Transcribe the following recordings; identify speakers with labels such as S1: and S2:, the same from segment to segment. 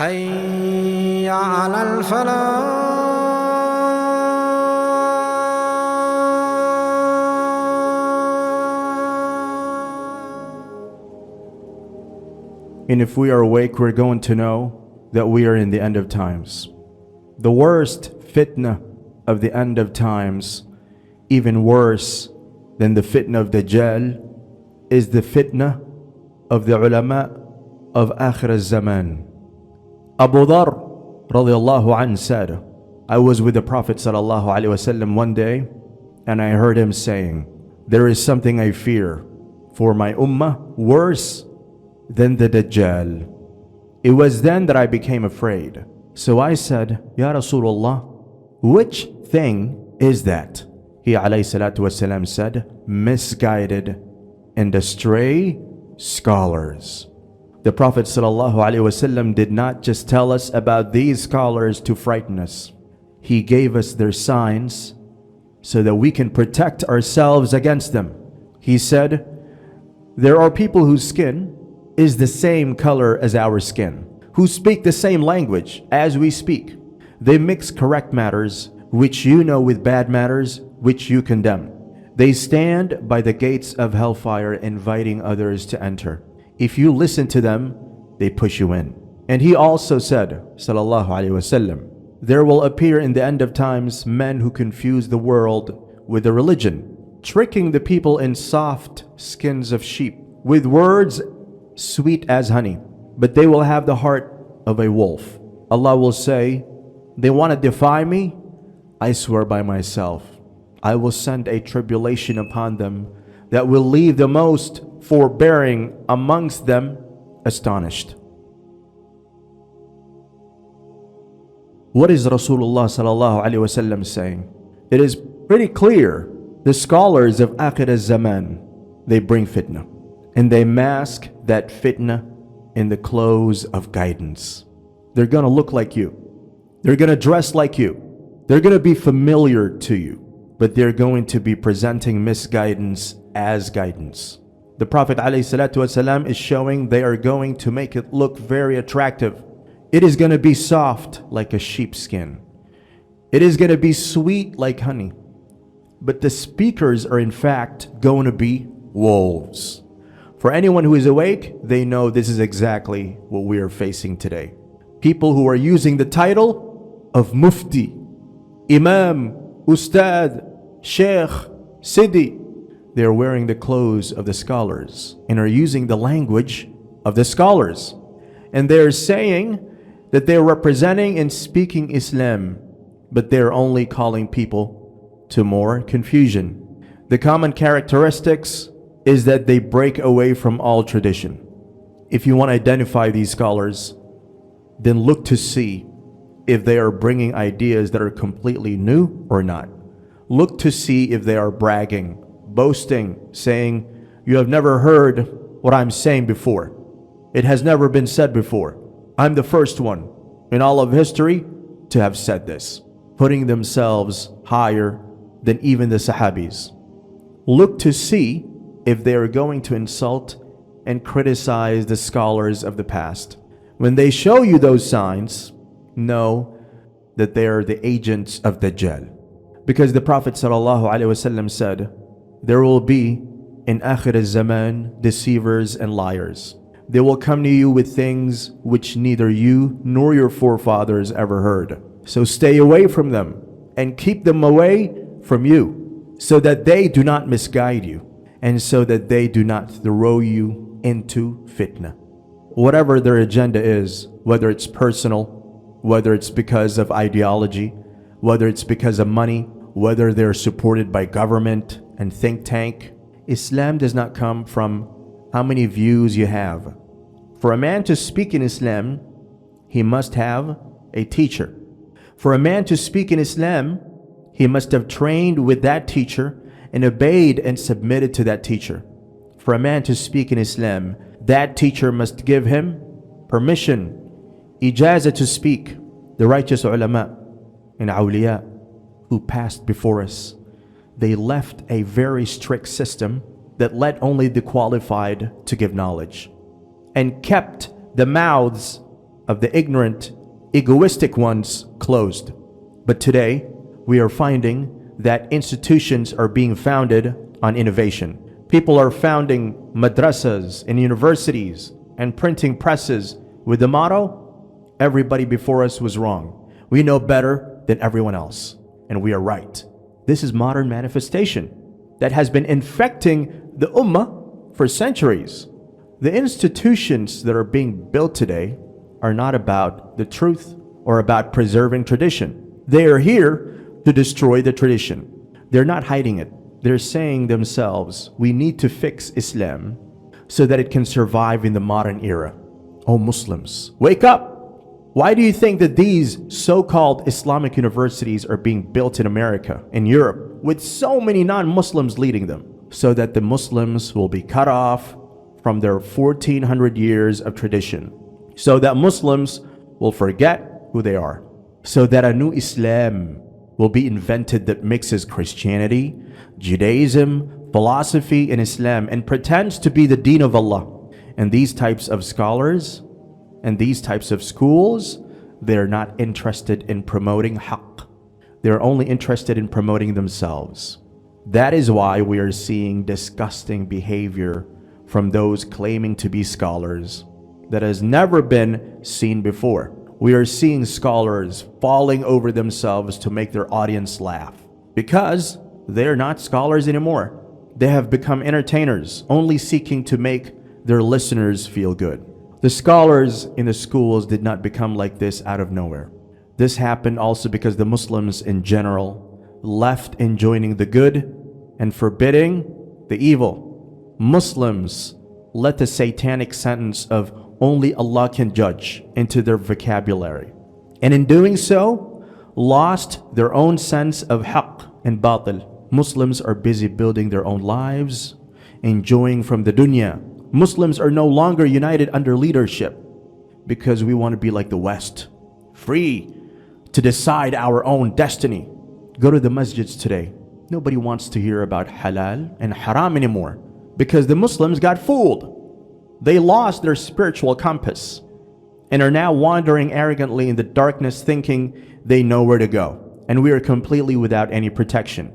S1: حي على الفلاح.
S2: And if we are awake, we're going to know that we are in the end of times. The worst fitna of the end of times, even worse than the fitna of Dajjal, is the fitna of the Ulama of Akhir Az-Zaman. Abu Dharr radiallahu anhu said, I was with the Prophet sallallahu alaihi wasallam one day, and I heard him saying, there is something I fear for my ummah worse than the Dajjal. It was then that I became afraid. So I said, Ya Rasulallah, which thing is that? He alayhi salatu wasalam said, misguided and astray scholars. The Prophet sallallahu alaihi wasallam did not just tell us about these scholars to frighten us. He gave us their signs so that we can protect ourselves against them. He said, there are people whose skin is the same color as our skin, who speak the same language as we speak. They mix correct matters which you know with bad matters which you condemn. They stand by the gates of hellfire inviting others to enter. If you listen to them, they push you in. And he also said, sallallahu alaihi wasallam, there will appear in the end of times men who confuse the world with the religion, tricking the people in soft skins of sheep with words sweet as honey, but they will have the heart of a wolf. Allah will say, they want to defy me? I swear by myself, I will send a tribulation upon them that will leave the most forbearing amongst them astonished. What is Rasulullah sallallahu alaihi wasallam saying? It is pretty clear. The scholars of Akhir Az-Zaman, they bring fitna, and they mask that fitna in the clothes of guidance. They're going to look like you. They're going to dress like you. They're going to be familiar to you, but they're going to be presenting misguidance as guidance. The Prophet ﷺ is showing they are going to make it look very attractive. It is going to be soft like a sheepskin. It is going to be sweet like honey. But the speakers are in fact going to be wolves. For anyone who is awake, they know this is exactly what we are facing today. People who are using the title of Mufti, Imam, Ustad, Sheikh, Sidi. They are wearing the clothes of the scholars and are using the language of the scholars. And they are saying that they are representing and speaking Islam, but they are only calling people to more confusion. The common characteristics is that they break away from all tradition. If you want to identify these scholars, then look to see if they are bringing ideas that are completely new or not. Look to see if they are bragging, boasting, saying, you have never heard what I'm saying before. It has never been said before. I'm the first one in all of history to have said this, putting themselves higher than even the Sahabis. Look to see if they are going to insult and criticize the scholars of the past. When they show you those signs, know that they are the agents of Dajjal. Because the Prophet ﷺ said, there will be in Akhir Az-Zaman deceivers and liars. They will come to you with things which neither you nor your forefathers ever heard. So stay away from them and keep them away from you, so that they do not misguide you, and so that they do not throw you into fitna. Whatever their agenda is, whether it's personal, whether it's because of ideology, whether it's because of money, whether they're supported by government and think tank, Islam does not come from how many views you have. For a man to speak in Islam, he must have a teacher. For a man to speak in Islam, he must have trained with that teacher and obeyed and submitted to that teacher. For a man to speak in Islam, that teacher must give him permission, ijazah to speak. The righteous ulama and awliya who passed before us, they left a very strict system that let only the qualified to give knowledge, and kept the mouths of the ignorant, egoistic ones closed. But today, we are finding that institutions are being founded on innovation. People are founding madrasas and universities and printing presses with the motto, everybody before us was wrong. We know better than everyone else, and we are right. This is modern manifestation that has been infecting the Ummah for centuries. The institutions that are being built today are not about the truth or about preserving tradition. They are here to destroy the tradition. They're not hiding it. They're saying themselves, we need to fix Islam so that it can survive in the modern era. Oh Muslims, wake up! Why do you think that these so-called Islamic universities are being built in America, in Europe, with so many non-Muslims leading them? So that the Muslims will be cut off from their 1400 years of tradition. So that Muslims will forget who they are. So that a new Islam will be invented that mixes Christianity, Judaism, philosophy, and Islam and pretends to be the deen of Allah. And these types of scholars and these types of schools, they're not interested in promoting haqq. They're only interested in promoting themselves. That is why we are seeing disgusting behavior from those claiming to be scholars that has never been seen before. We are seeing scholars falling over themselves to make their audience laugh because they're not scholars anymore. They have become entertainers, only seeking to make their listeners feel good. The scholars in the schools did not become like this out of nowhere. This happened also because the Muslims in general left enjoining the good and forbidding the evil. Muslims let the satanic sentence of only Allah can judge into their vocabulary, and in doing so, lost their own sense of haqq and batil. Muslims are busy building their own lives, enjoying from the dunya. Muslims are no longer united under leadership because we want to be like the West, free to decide our own destiny. Go to the masjids today. Nobody wants to hear about halal and haram anymore because the Muslims got fooled. They lost their spiritual compass and are now wandering arrogantly in the darkness thinking they know where to go. And we are completely without any protection.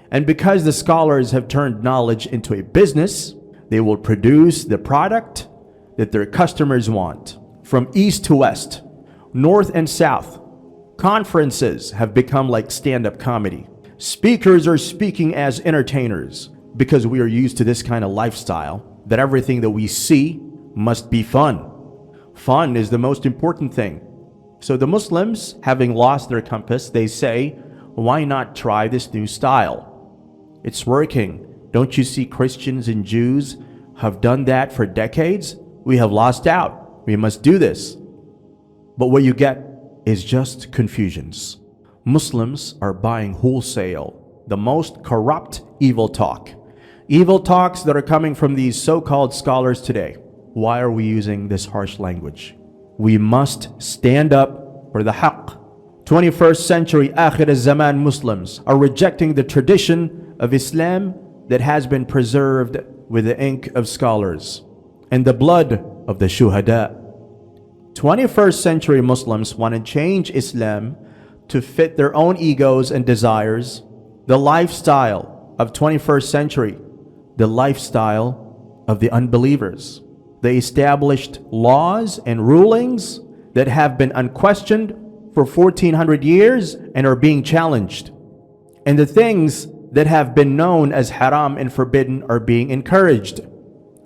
S2: And because the scholars have turned knowledge into a business, they will produce the product that their customers want. From east to west, north and south, conferences have become like stand-up comedy. Speakers are speaking as entertainers because we are used to this kind of lifestyle, that everything that we see must be fun. Fun is the most important thing. So the Muslims, having lost their compass, they say, why not try this new style? It's working. Don't you see Christians and Jews have done that for decades? We have lost out. We must do this. But what you get is just confusions. Muslims are buying wholesale the most corrupt evil talk. Evil talks that are coming from these so-called scholars today. Why are we using this harsh language? We must stand up for the haqq. 21st century Akhir Az-Zaman Muslims are rejecting the tradition of Islam that has been preserved with the ink of scholars and the blood of the shuhada. 21st century Muslims want to change Islam to fit their own egos and desires. The lifestyle of 21st century, the lifestyle of the unbelievers. They established laws and rulings that have been unquestioned for 1400 years and are being challenged. And the things that have been known as haram and forbidden are being encouraged.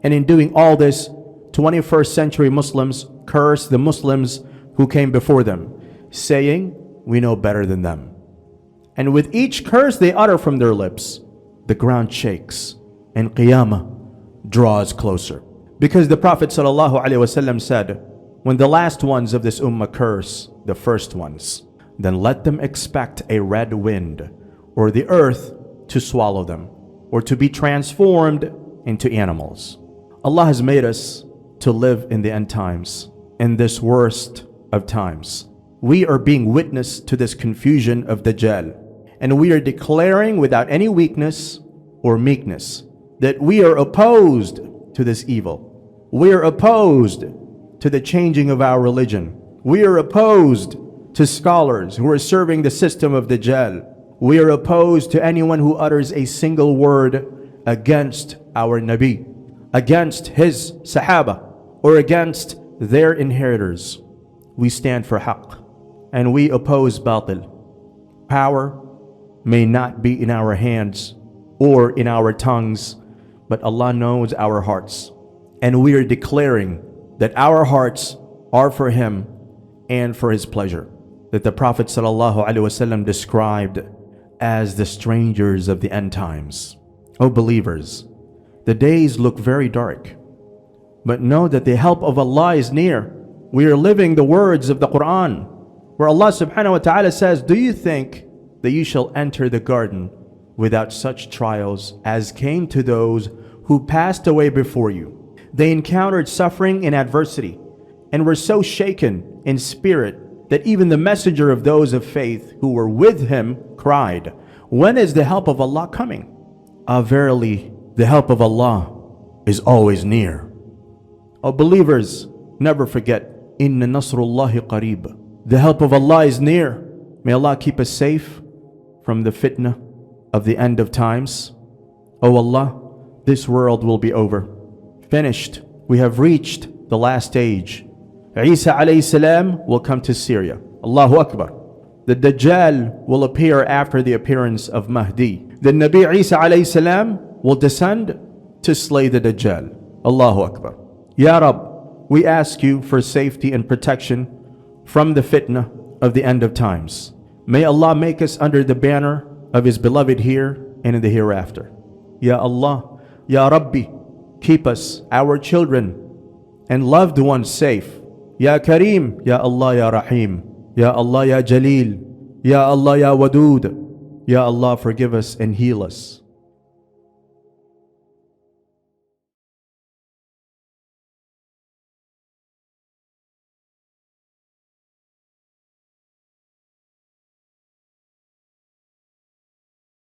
S2: And in doing all this, 21st century Muslims curse the Muslims who came before them, saying, we know better than them. And with each curse they utter from their lips, the ground shakes and Qiyamah draws closer. Because the Prophet ﷺ said, when the last ones of this ummah curse the first ones, then let them expect a red wind or the earth to swallow them or to be transformed into animals. Allah has made us to live in the end times, in this worst of times. We are being witness to this confusion of Dajjal, and we are declaring without any weakness or meekness that we are opposed to this evil. We are opposed to the changing of our religion. We are opposed to scholars who are serving the system of Dajjal. We are opposed to anyone who utters a single word against our Nabi, against his Sahaba, or against their inheritors. We stand for haqq, and we oppose batil. Power may not be in our hands or in our tongues, but Allah knows our hearts. And we are declaring that our hearts are for Him and for His pleasure, that the Prophet ﷺ described as the strangers of the end times. O believers, the days look very dark, but know that the help of Allah is near. We are living the words of the Quran, where Allah subhanahu wa ta'ala says, do you think that you shall enter the garden without such trials as came to those who passed away before you? They encountered suffering and adversity, and were so shaken in spirit that even the messenger of those of faith who were with him cried, when is the help of Allah coming? Verily, the help of Allah is always near. O believers, never forget, Inna Nasrullahi Qareeb. The help of Allah is near. May Allah keep us safe from the fitna of the end of times. O Allah, this world will be over. Finished. We have reached the last stage. Isa alayhi salam will come to Syria. Allahu Akbar. The Dajjal will appear after the appearance of Mahdi. The Nabi Isa alayhi salam will descend to slay the Dajjal. Allahu Akbar. Ya Rab, we ask you for safety and protection from the fitna of the end of times. May Allah make us under the banner of His beloved here and in the hereafter. Ya Allah, Ya Rabbi, keep us, our children, and loved ones safe. Ya Kareem, Ya Allah, Ya Rahim, Ya Allah, Ya Jaleel, Ya Allah, Ya Wadood. Ya Allah, forgive us and heal us.